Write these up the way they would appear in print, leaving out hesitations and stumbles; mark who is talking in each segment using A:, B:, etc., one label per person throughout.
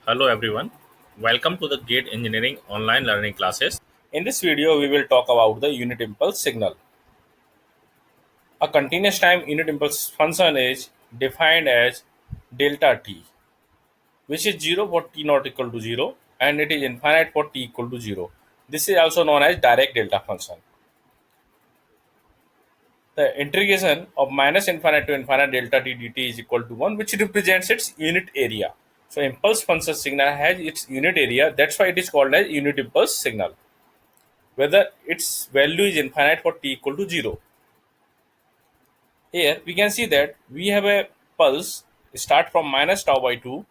A: Hello everyone. Welcome to the Gate Engineering online learning classes. In this video, we will talk about the unit impulse signal. A continuous time unit impulse function is defined as delta t, which is 0 for t not equal to 0 and it is infinite for t equal to 0. This is also known as direct delta function. The integration of minus infinite to infinite delta t dt is equal to 1, which represents its unit area. So impulse function signal has its unit area. That's why it is called as unit impulse signal, whether its value is infinite for t equal to 0. Here we can see that we have a pulse start from minus tau by 2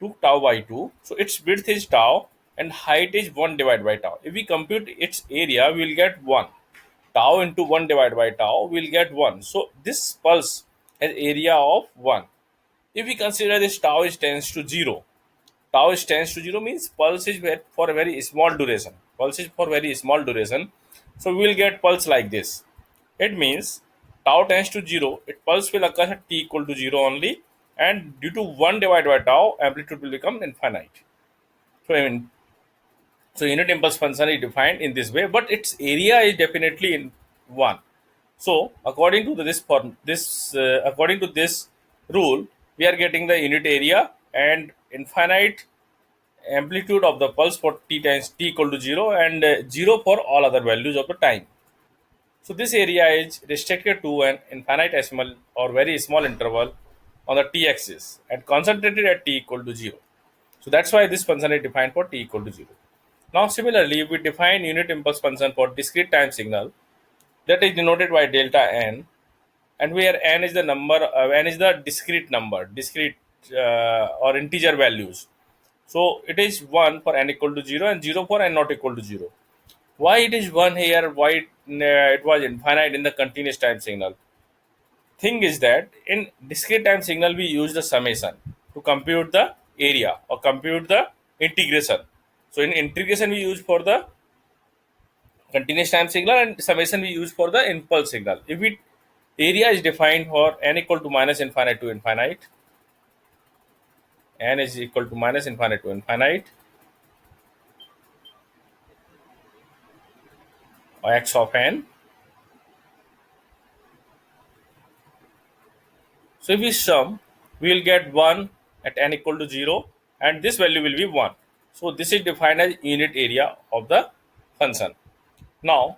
A: to tau by 2. So its width is tau and height is 1 divided by tau. If we compute its area, we will get 1. Tau into 1 divided by tau, we will get 1. So this pulse has area of 1. If we consider this tau is tends to 0, tau is tends to 0 means pulse is for a very small duration. Pulse is for very small duration. So we will get pulse like this. It means tau tends to 0, it pulse will occur at t equal to 0 only, and due to 1 divided by tau, amplitude will become infinite. So unit impulse function is defined in this way, but its area is definitely in 1. So according to according to this rule, we are getting the unit area and infinite amplitude of the pulse for t times t equal to 0 and 0 for all other values of the time. So this area is restricted to an infinitesimal or very small interval on the t-axis and concentrated at t equal to 0. So that's why this function is defined for t equal to 0. Now similarly, we define unit impulse function for discrete time signal that is denoted by delta n, and where n is the number, n is the discrete number, discrete or integer values. So it is 1 for n equal to 0 and 0 for n not equal to 0. Why it is 1 here? Why it was infinite in the continuous time signal? Thing is that in discrete time signal we use the summation to compute the area or compute the integration. So in integration we use for the continuous time signal and summation we use for the impulse signal. If it area is defined for n equal to minus infinite to infinite, n is equal to minus infinite to infinite, or x of n. So if we sum, we will get 1 at n equal to 0 and this value will be 1. So this is defined as unit area of the function. Now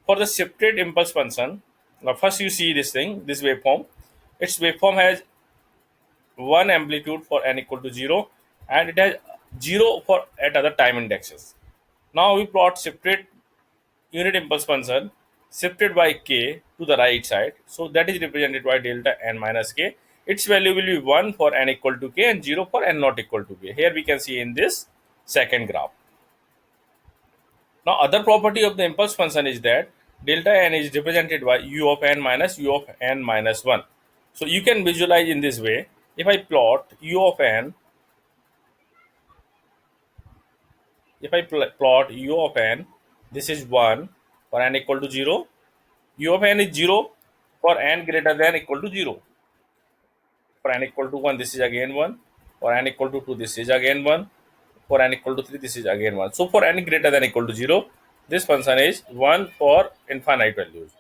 A: for the shifted impulse function, now first you see this thing, this waveform. Its waveform has 1 amplitude for n equal to 0 and it has 0 for at other time indexes. Now we plot shifted unit impulse function shifted by k to the right side. So that is represented by delta n minus k. Its value will be 1 for n equal to k and 0 for n not equal to k. Here we can see in this second graph. Now other property of the impulse function is that delta n is represented by u of n minus u of n minus 1. So you can visualize in this way. If I plot u of n, if I plot u of n, this is 1 for n equal to 0. U of n is 0 for n greater than equal to 0. For n equal to 1, this is again 1. For n equal to 2, this is again 1. For n equal to 3, this is again 1. So for n greater than equal to 0, this function is 1 for infinite values.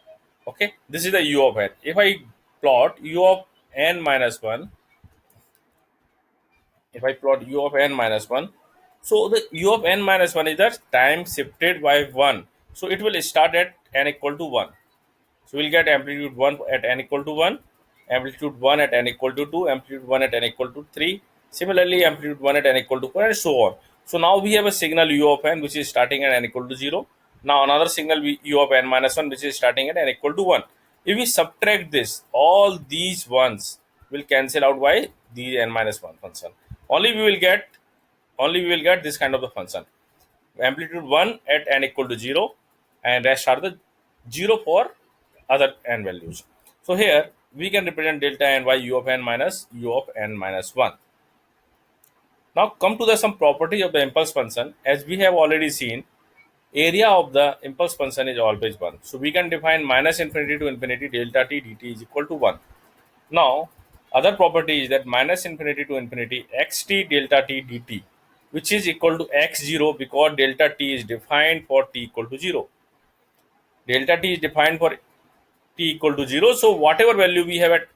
A: Okay, this is the u of n. If I plot u of n minus 1, if I plot u of n minus 1, so the u of n minus 1 is the time shifted by 1. So it will start at n equal to 1. So we'll get amplitude 1 at n equal to 1, amplitude 1 at n equal to 2, amplitude 1 at n equal to 3. Similarly, amplitude 1 at n equal to 4 and so on. So now we have a signal u of n which is starting at n equal to 0. Now another signal u of n minus 1 which is starting at n equal to 1. If we subtract this, all these ones will cancel out by the n minus 1 function. Only we will get this kind of the function. Amplitude 1 at n equal to 0 and rest are the 0 for other n values. So here we can represent delta n by u of n minus u of n minus 1. Now come to the some property of the impulse function. As we have already seen, area of the impulse function is always 1. So we can define minus infinity to infinity delta t dt is equal to 1. Now other property is that minus infinity to infinity xt delta t dt which is equal to x0 because delta t is defined for t equal to 0. Delta t is defined for t equal to 0. So whatever value we have at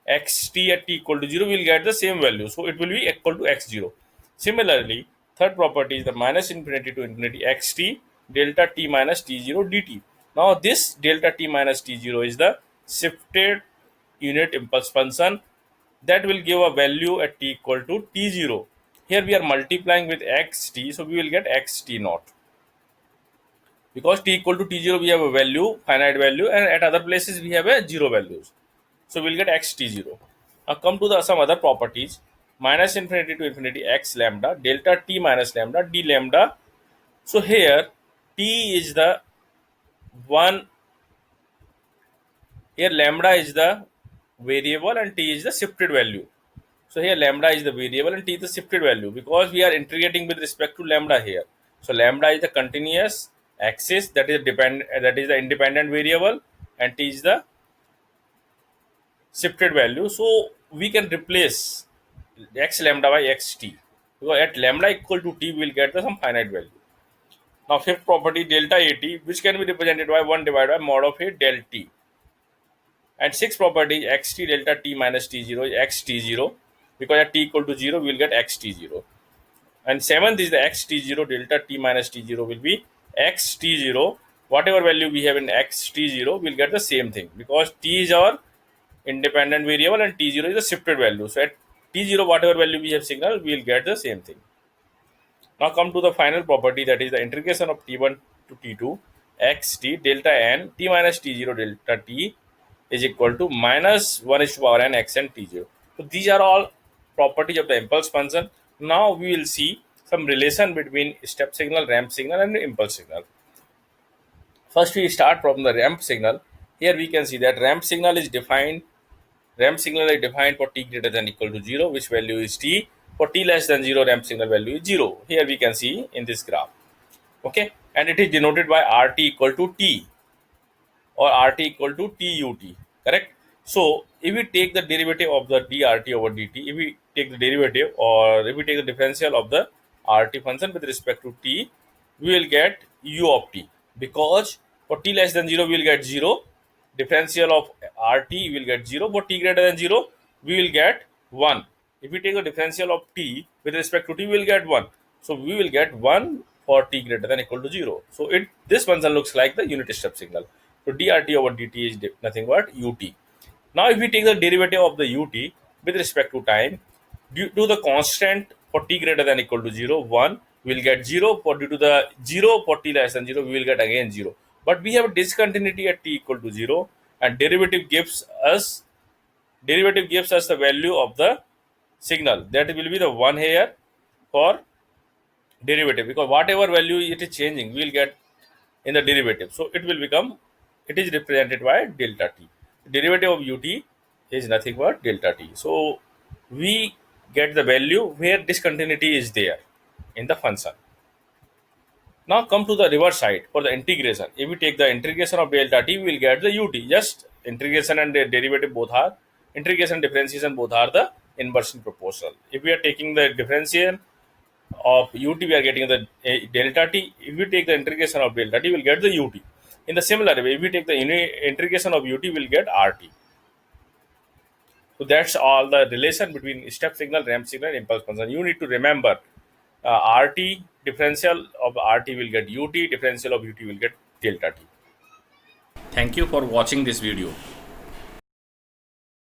A: xt at t equal to 0, we will get the same value. So it will be equal to x0. Similarly, third property is the minus infinity to infinity xt delta t minus t0 dt. Now this delta t minus t0 is the shifted unit impulse function that will give a value at t equal to t0. Here we are multiplying with xt, so we will get xt naught. Because t equal to t0 we have a value, finite value, and at other places we have a 0 values. So we'll get x t0. Now come to some other properties. Minus infinity to infinity x lambda, delta t minus lambda, d lambda. So here t is the one, here lambda is the variable and t is the shifted value. So here lambda is the variable and t is the shifted value because we are integrating with respect to lambda here. So lambda is the continuous axis, that is the independent variable, and t is the shifted value. So we can replace x lambda by xt because at lambda equal to t we will get the some finite value. Now fifth property delta at, which can be represented by 1 divided by mod of a del t. And sixth property xt delta t minus t0 is xt0 because at t equal to 0 we will get xt0. And seventh is the xt0 delta t minus t0 will be xt0. Whatever value we have in xt0 we will get the same thing because t is our independent variable and t0 is the shifted value. So at t0 whatever value we have signal we will get the same thing. Now come to the final property, that is the integration of t1 to t2 xt delta n t minus t0 delta t is equal to minus 1 is to power n x and t0. So these are all properties of the impulse function. Now we will see some relation between step signal, ramp signal and impulse signal. First we start from the ramp signal. Here we can see that ramp signal is defined for t greater than equal to 0, which value is t. For t less than 0, ramp signal value is 0. Here we can see in this graph. Okay, and it is denoted by rt equal to t or rt equal to tut, correct? So if we take the derivative of the drt over dt, if we take the derivative or if we take the differential of the rt function with respect to t, we will get u of t because for t less than 0 we will get 0, differential of rt we will get 0, for t greater than 0 we will get 1. If we take the differential of t with respect to t we will get 1, so we will get 1 for t greater than equal to 0. So this function looks like the unit step signal. So drt over dt is nothing but ut. Now if we take the derivative of the ut with respect to time, due to the constant for t greater than equal to 0 1, we will get 0, for due to the 0 for t less than 0 we will get again 0. But we have a discontinuity at t equal to 0 and derivative gives us the value of the signal, that will be the 1 here for derivative, because whatever value it is changing we will get in the derivative. So it is represented by delta t. Derivative of ut is nothing but delta t. So we get the value where discontinuity is there in the function. Now come to the reverse side for the integration. If we take the integration of delta t, we will get the ut. Just integration and the derivative both are, integration and differentiation both are the inversely proportional. If we are taking the differentiation of ut, we are getting the delta t. If we take the integration of delta t, we will get the ut. In the similar way, if we take the integration of ut, we will get rt. So that's all the relation between step signal, ramp signal, and impulse function. You need to remember rt, differential of rt will get ut, differential of ut will get delta t. Thank you for watching this video.